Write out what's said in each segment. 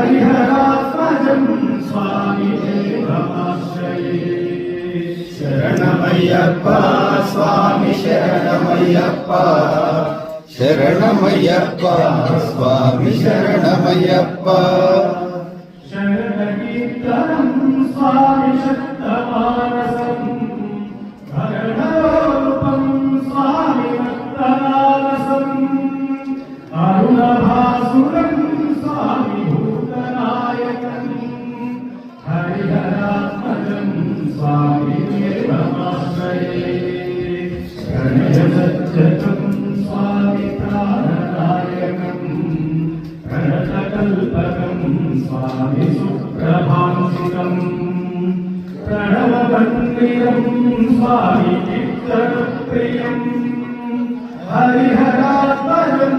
हरिहरात्मजं स्वामी देवमाश्रये शरणमय्यप्पा स्वामी शरणमय्यप्पा शरणमय्यप्पा स्वामी शरणमय्यप्पा शरणकीर्तनं स्वामी शक्तमानसं भरणरूपं स्वामी भक्तमानसं अरुणभासुरं स्वामी भूतनायकं हरिहरात्मजं स्वामी देवमाश्रये प्रणयसज्जतं स्वामी प्राणनायकं प्रणतकल्पकं स्वामी सुप्रभांसिकं प्रणवमन्दिरं स्वामी चित्तप्रियं हरिहरात्मजं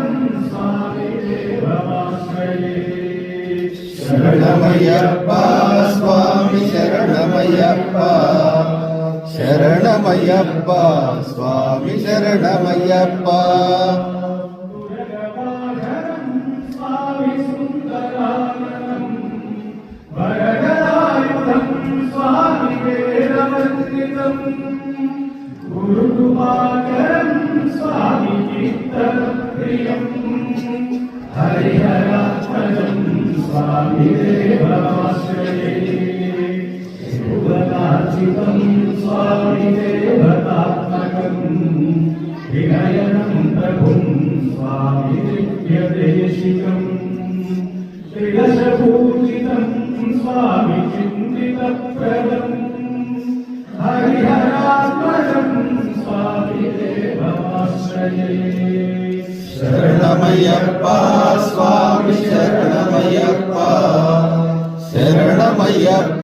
स्वामी देवमाश्रये शरणमय्यप्पा स्वामी शरणमय्यप्पा शरणमय्यप्पा स्वामी शरणमय्यप्पा स्वामी सुन्दराननं वरदरायुधं स्वामी वेदवन्दितं गुरुकृपाकरं स्वामी चित्तप्रियं हरिहरात्मजं स्वामी देवमाश्रये शिवकार्चितं स्वामी देवतात्मकं विनयनं प्रभुं स्वामी दिव्यदेशिकं त्रिदशपूजितं स्वामी चिन्तितप्रदं हरिहरात्मजं स्वामी देवमाश्रये शरणमय्यप्पा स्वामी शरणमय्यप्पा शरणमय्यप्पा